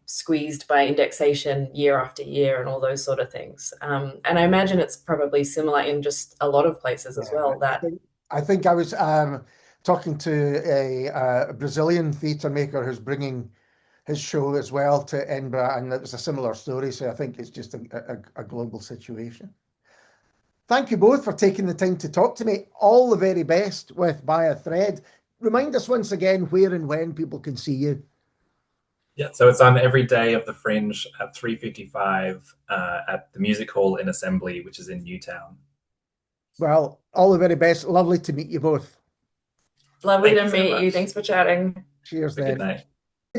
squeezed by indexation year after year and all those sort of things. And I imagine it's probably similar in just a lot of places as well. I think I was talking to a Brazilian theatre maker who's bringing his show as well to Edinburgh, and it was a similar story. So I think it's just a global situation. Thank you both for taking the time to talk to me. All the very best with By a Thread. Remind us once again where and when people can see you. Yeah, so it's on every day of the Fringe at 3:55 at the Music Hall in Assembly, which is in Newtown. Well, all the very best. Lovely to meet you both. Lovely to meet you. Thanks for chatting. Cheers Good then. night.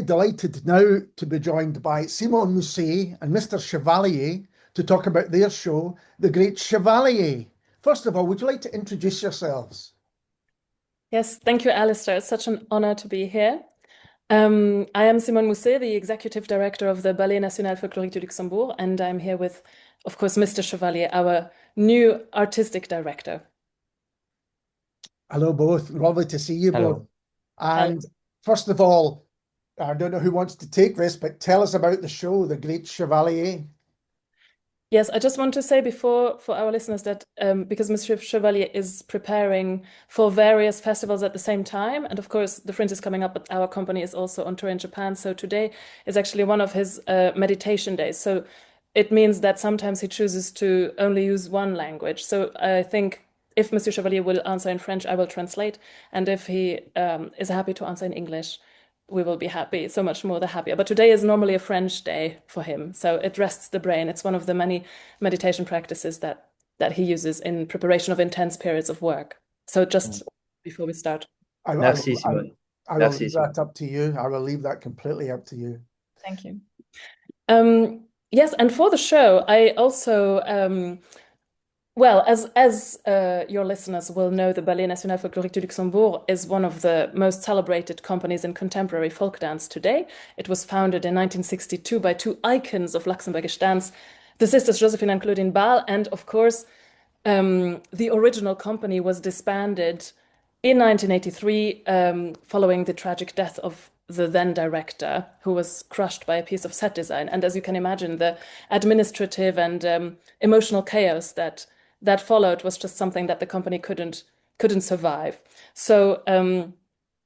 Delighted now to be joined by Simon Mousset and Mr. Chevalier to talk about their show, The Great Chevalier. First of all, would you like to introduce yourselves? Yes, thank you, Alistair. It's such an honor to be here. I am Simone Mousset, the Executive Director of the Ballet National Folklorique du Luxembourg, and I'm here with, of course, Mr. Chevalier, our new Artistic Director. Hello, both. Lovely to see you both. And first of all, I don't know who wants to take this, but tell us about the show, The Great Chevalier. Yes, I just want to say before for our listeners that because Monsieur Chevalier is preparing for various festivals at the same time, and of course the Fringe is coming up, but our company is also on tour in Japan. So today is actually one of his meditation days. So it means that sometimes he chooses to only use one language. So I think if Monsieur Chevalier will answer in French, I will translate. And if he is happy to answer in English, we will be happy, so much more the happier. But today is normally a French day for him, so it rests the brain. It's one of the many meditation practices that he uses in preparation of intense periods of work. So just before we start. I will leave that up to you. I will leave that completely up to you. Thank you. Yes, and for the show, I also well, as your listeners will know, the Ballet National Folklorique du Luxembourg is one of the most celebrated companies in contemporary folk dance today. It was founded in 1962 by two icons of Luxembourgish dance, the sisters Josephine and Claudine Baal, and of course, the original company was disbanded in 1983 following the tragic death of the then director, who was crushed by a piece of set design. And as you can imagine, the administrative and emotional chaos that followed was just something that the company couldn't survive. So, and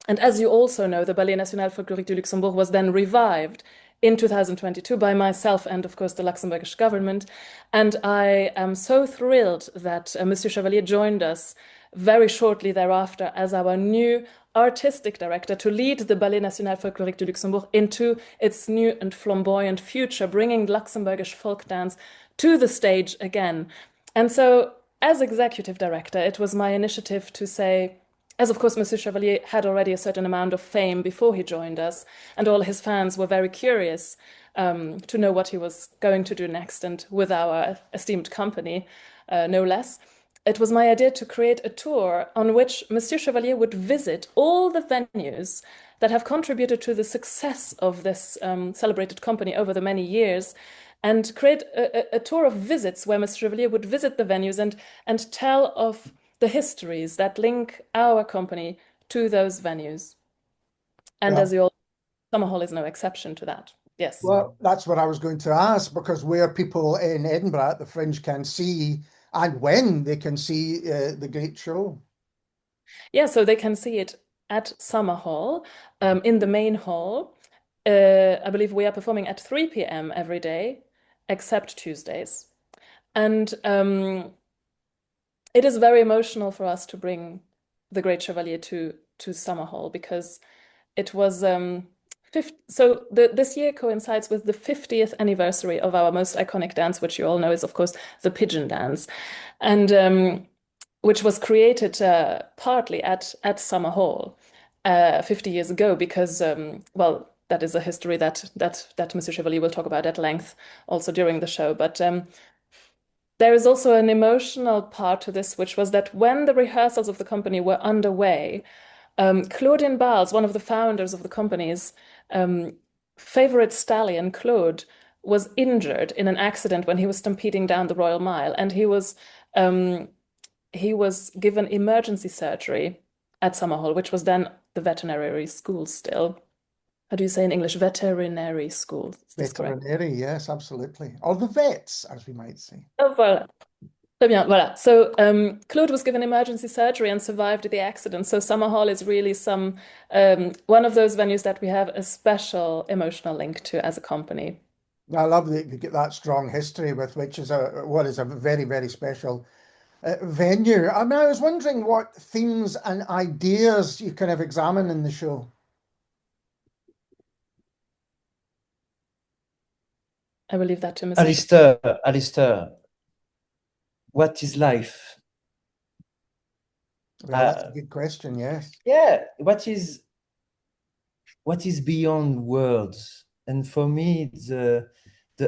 as you also know, the Ballet National Folklorique du Luxembourg was then revived in 2022 by myself and, of course, the Luxembourgish government. And I am so thrilled that Monsieur Chevalier joined us very shortly thereafter as our new artistic director to lead the Ballet National Folklorique du Luxembourg into its new and flamboyant future, bringing Luxembourgish folk dance to the stage again. And so, as executive director, it was my initiative to say, as of course Monsieur Chevalier had already a certain amount of fame before he joined us, and all his fans were very curious to know what he was going to do next, and with our esteemed company, no less. It was my idea to create a tour on which Monsieur Chevalier would visit all the venues that have contributed to the success of this celebrated company over the many years, and create a tour of visits where Mr. Chevalier would visit the venues and tell of the histories that link our company to those venues. And as you all know, Summer Hall is no exception to that. Yes. Well, that's what I was going to ask, because where people in Edinburgh at the Fringe can see and when they can see the great show. Yeah, so they can see it at Summer Hall, in the main hall. I believe we are performing at 3 p.m. every day, except Tuesdays. And it is very emotional for us to bring the Great Chevalier to Summer Hall, because it was this year coincides with the 50th anniversary of our most iconic dance, which you all know is, of course, the pigeon dance, and which was created partly at Summer Hall 50 years ago, because well, that is a history that Monsieur Chevalier will talk about at length also during the show. But there is also an emotional part to this, which was that when the rehearsals of the company were underway, Claudine Baal's, one of the founders of the company's favorite stallion, Claude, was injured in an accident when he was stampeding down the Royal Mile, and he was given emergency surgery at Summer Hall, which was then the veterinary school still. How do you say in English? Veterinary school. Veterinary, yes, absolutely. Or the vets, as we might say. Oh, well, Très bien, voilà. So Claude was given emergency surgery and survived the accident. So Summer Hall is really one of those venues that we have a special emotional link to as a company. I love that you get that strong history with which is what is a very, very special venue. I mean, I was wondering what themes and ideas you kind of examine in the show. I will leave that to Mr. Alistair, what is life? Well, that's a good question, yes. Yeah, what is beyond words? And for me, the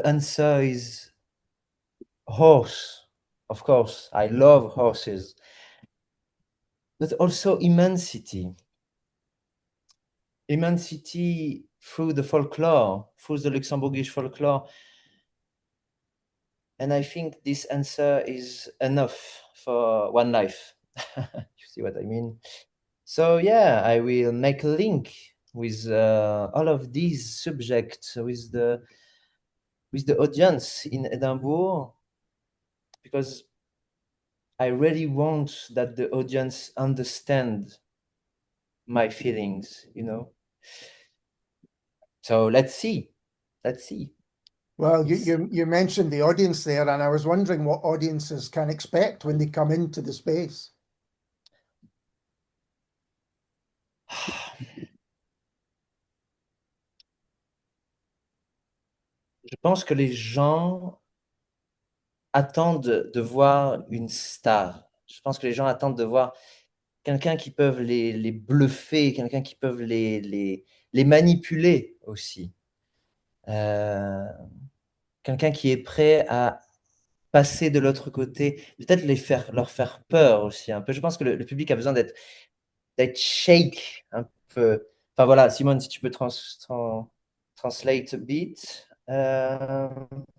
answer is horse. Of course, I love horses, but also immensity. Immensity through the folklore, through the Luxembourgish folklore. And I think this answer is enough for one life. You see what I mean? So yeah, I will make a link with all of these subjects with the audience in Edinburgh, because I really want that the audience understand my feelings, you know. So let's see. Well, you mentioned the audience there, and I was wondering what audiences can expect when they come into the space. Je pense que les gens attendent de voir une star. Je pense que les gens attendent de voir quelqu'un qui peut les bluffer, quelqu'un qui peut les manipuler aussi. Quelqu'un qui est prêt à passer de l'autre côté, peut-être leur faire peur aussi un peu. Je pense que le public a besoin d'être shake un peu. Enfin voilà, Simone, si tu peux translate a bit. I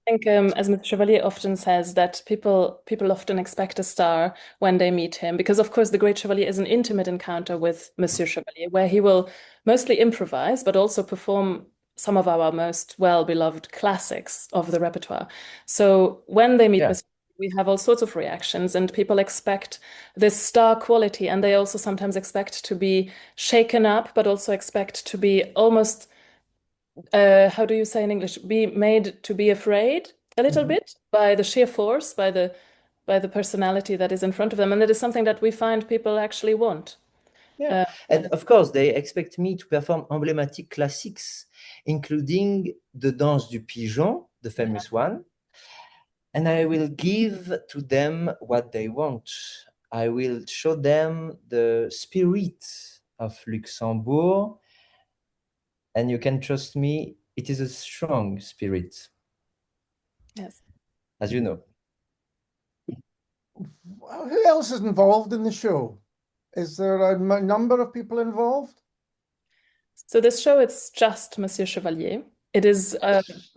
think, as Mr. Chevalier often says, that people often expect a star when they meet him, because of course the Great Chevalier is an intimate encounter with Monsieur Chevalier, where he will mostly improvise, but also perform some of our most well-beloved classics of the repertoire. So when they meet Monsieur, we have all sorts of reactions, and people expect this star quality, and they also sometimes expect to be shaken up, but also expect to be almost how do you say in English? Be made to be afraid a little bit by the sheer force, by the personality that is in front of them, and that is something that we find people actually want. Yeah, and of course they expect me to perform emblematic classics, including the Danse du Pigeon, the famous one, and I will give to them what they want. I will show them the spirit of Luxembourg. And you can trust me, it is a strong spirit. Yes. As you know. Who else is involved in the show? Is there a number of people involved? So this show, it's just Monsieur Chevalier. It is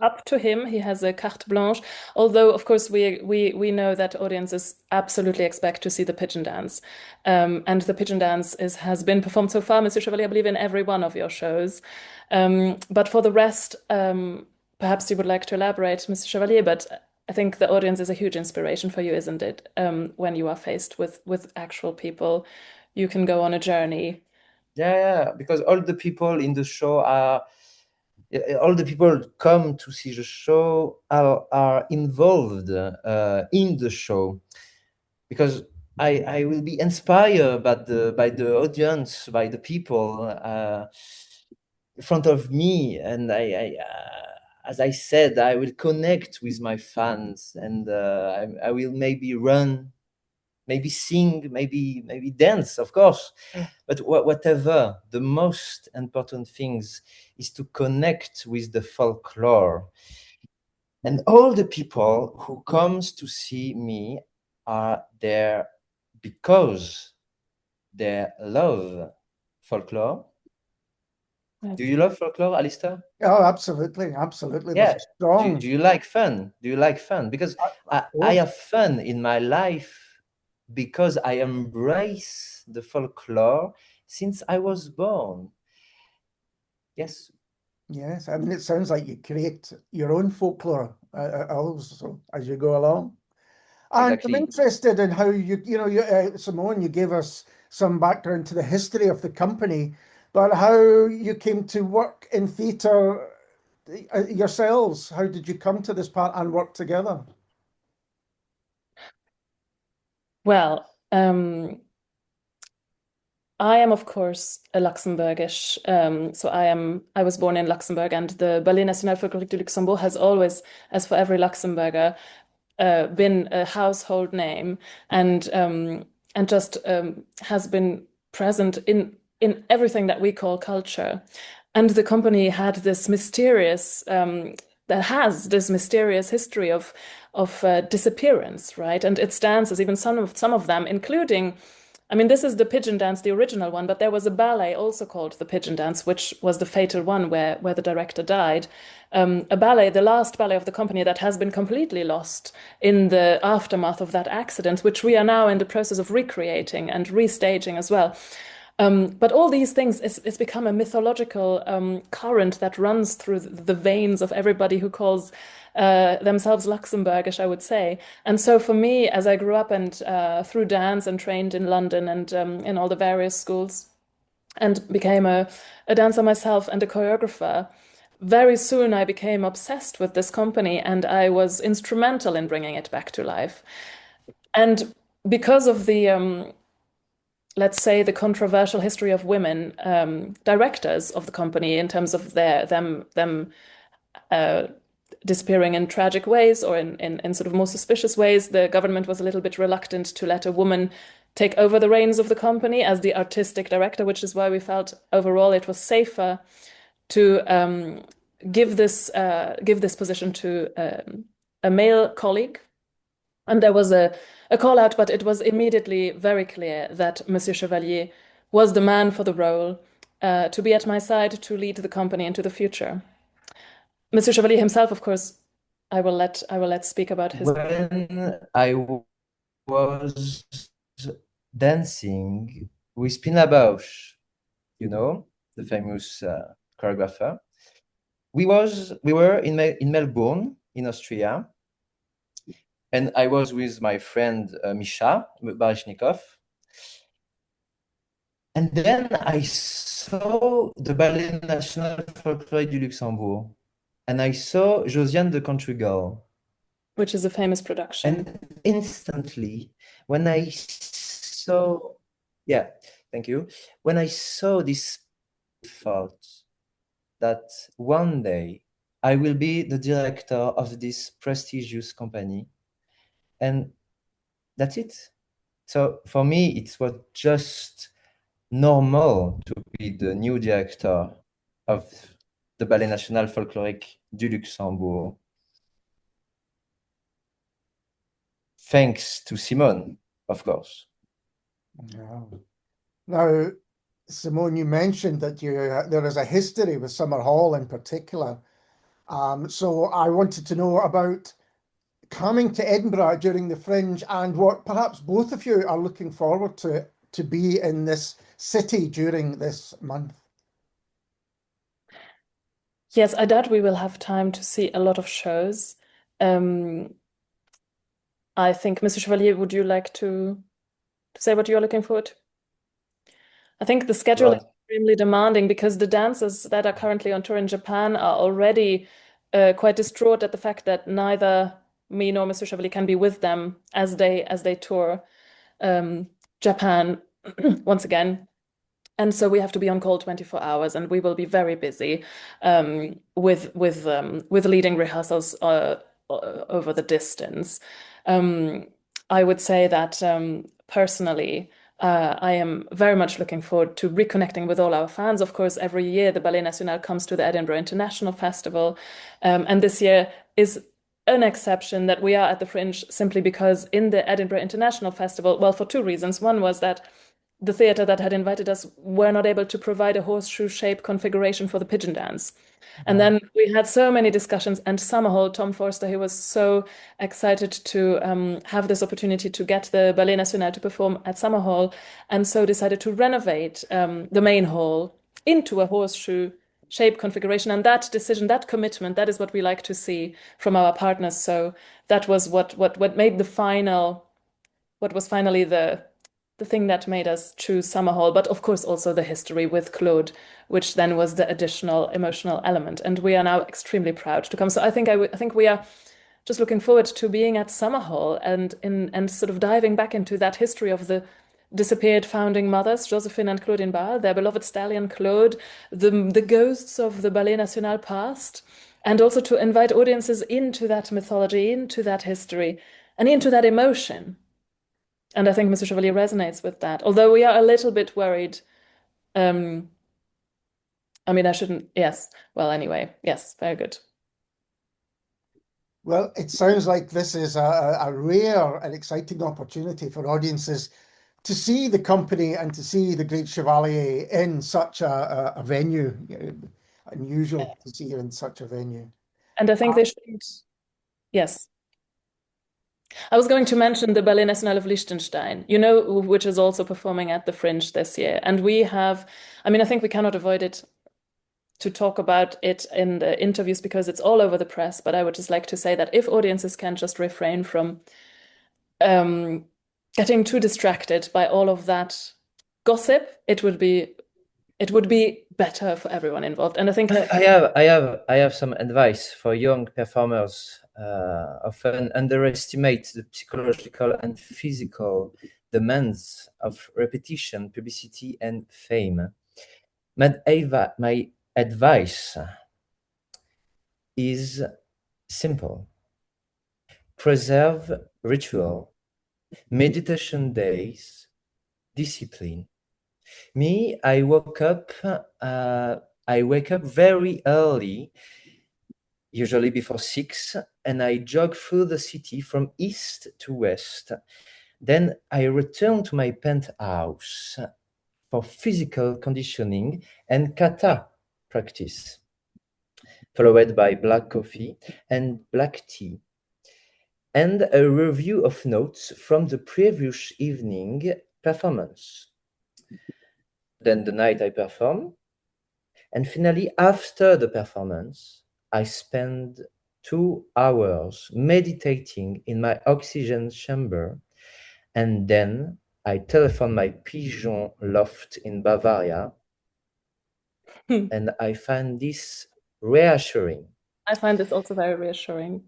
up to him. He has a carte blanche. Although, of course, we know that audiences absolutely expect to see the pigeon dance. And the pigeon dance has been performed so far, Monsieur Chevalier, I believe, in every one of your shows. But for the rest, perhaps you would like to elaborate, Mr. Chevalier, but I think the audience is a huge inspiration for you, isn't it? When you are faced with actual people, you can go on a journey. Yeah, because all the people in the show all the people come to see the show are involved in the show, because I will be inspired by the audience, by the people in front of me, and I as I said, I will connect with my fans, and I will maybe run, maybe sing, maybe dance, of course. But whatever, the most important things is to connect with the folklore. And all the people who comes to see me are there because they love folklore. Yes. Do you love folklore, Alistair? Oh, absolutely. Yeah. Strong. Do you like fun? Because I have fun in my life because I embrace the folklore since I was born. Yes. Yes, I mean, it sounds like you create your own folklore also as you go along. And exactly. I'm interested in how Simone, you gave us some background to the history of the company, but how you came to work in theatre yourselves. How did you come to this part and work together? Well, I am, of course, a Luxembourgish. So I was born in Luxembourg, and the Ballet National Folklorique du Luxembourg has always, as for every Luxembourger, been a household name, and just has been present in everything that we call culture. And the company had this mysterious history of disappearance, right? And its dances, even some of them, including, I mean, this is the pigeon dance, the original one, but there was a ballet also called the pigeon dance, which was the fatal one where the director died. A ballet, the last ballet of the company, that has been completely lost in the aftermath of that accident, which we are now in the process of recreating and restaging as well. But all these things, it's become a mythological current that runs through the veins of everybody who calls themselves Luxembourgish, I would say. And so for me, as I grew up and through dance and trained in London and in all the various schools, and became a dancer myself and a choreographer, very soon I became obsessed with this company, and I was instrumental in bringing it back to life. And because of the let's say, the controversial history of women directors of the company, in terms of them disappearing in tragic ways or in sort of more suspicious ways, the government was a little bit reluctant to let a woman take over the reins of the company as the artistic director, which is why we felt overall it was safer to give this position to a male colleague. And there was a call out, but it was immediately very clear that Monsieur Chevalier was the man for the role, to be at my side to lead the company into the future. Monsieur Chevalier himself, of course, I will let speak about his. When I was dancing with Pina Bausch, you know, the famous choreographer, we were in Melbourne, in Austria. And I was with my friend Misha Baryshnikov. And then I saw the Ballet National Folklorique du Luxembourg. And I saw Josiane the Country Girl. Which is a famous production. And instantly, when I saw, yeah, thank you. When I saw this, I thought that one day I will be the director of this prestigious company. And that's it. So for me, it was just normal to be the new director of the Ballet National Folklorique du Luxembourg. Thanks to Simone, of course. Yeah. Now, Simone, you mentioned that there is a history with Summer Hall in particular. So I wanted to know about coming to Edinburgh during the Fringe and what perhaps both of you are looking forward to be in this city during this month. Yes, I doubt we will have time to see a lot of shows. I think, Mr. Chevalier, would you like to say what you're looking forward to? I think the schedule is extremely demanding because the dancers that are currently on tour in Japan are already quite distraught at the fact that neither me nor Mr. Chevalier can be with them as they tour Japan once again. And so we have to be on call 24 hours, and we will be very busy with leading rehearsals over the distance. I would say that personally, I am very much looking forward to reconnecting with all our fans. Of course, every year the Ballet National comes to the Edinburgh International Festival, and this year is an exception that we are at the Fringe simply because in the Edinburgh International Festival, well, for two reasons. One was that the theatre that had invited us were not able to provide a horseshoe shape configuration for the pigeon dance. And then we had so many discussions, and Summerhall, Tom Forster, he was so excited to have this opportunity to get the Ballet National to perform at Summerhall, and so decided to renovate the main hall into a horseshoe shape, configuration, and that decision, that commitment, that is what we like to see from our partners. So that was what made what was finally the thing that made us choose Summer Hall, but of course also the history with Claude, which then was the additional emotional element. And we are now extremely proud to come. So I think we are just looking forward to being at Summer Hall and sort of diving back into that history of the disappeared founding mothers, Josephine and Claudine Barre, their beloved stallion Claude, the ghosts of the Ballet National past, and also to invite audiences into that mythology, into that history, and into that emotion. And I think Mr. Chevalier resonates with that, although we are a little bit worried. I mean, I shouldn't, yes. Well, anyway, yes, very good. Well, it sounds like this is a rare and exciting opportunity for audiences to see the company and to see the great Chevalier in such a venue. Unusual to see you in such a venue. And I think they should, yes. I was going to mention the Ballet National of Liechtenstein, which is also performing at the Fringe this year. And we have, I think we cannot avoid it to talk about it in the interviews because it's all over the press, but I would just like to say that if audiences can just refrain from getting too distracted by all of that gossip, it would be better for everyone involved. And I think I have some advice for young performers. Often underestimate the psychological and physical demands of repetition, publicity, and fame. My advice is simple. Preserve ritual, meditation days, discipline. Me, I wake up very early, usually before 6, and I jog through the city from east to west. Then I return to my penthouse for physical conditioning and kata practice, followed by black coffee and black tea, and a review of notes from the previous evening performance. Then the night I perform, and finally, after the performance, I spend 2 hours meditating in my oxygen chamber, and then I telephone my pigeon loft in Bavaria, and I find this reassuring. I find this also very reassuring.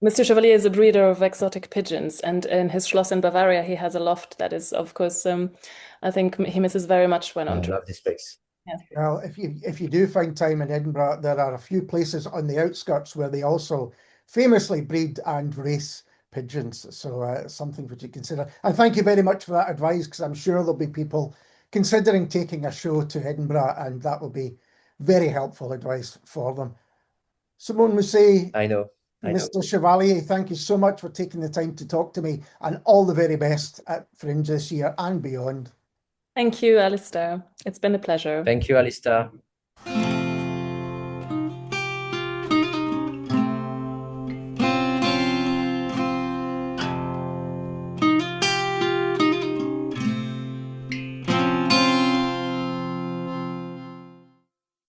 Mr. Chevalier is a breeder of exotic pigeons, and in his Schloss in Bavaria, he has a loft that is, of course, I think he misses very much when on tour. I love this place. Yes. Well, if you do find time in Edinburgh, there are a few places on the outskirts where they also famously breed and race pigeons. So something for you to consider. And thank you very much for that advice, because I'm sure there'll be people considering taking a show to Edinburgh, and that will be very helpful advice for them. Simone Mousset. I know. Mr. Chevalier, thank you so much for taking the time to talk to me, and all the very best at Fringe this year and beyond. Thank you, Alistair. It's been a pleasure. Thank you, Alistair.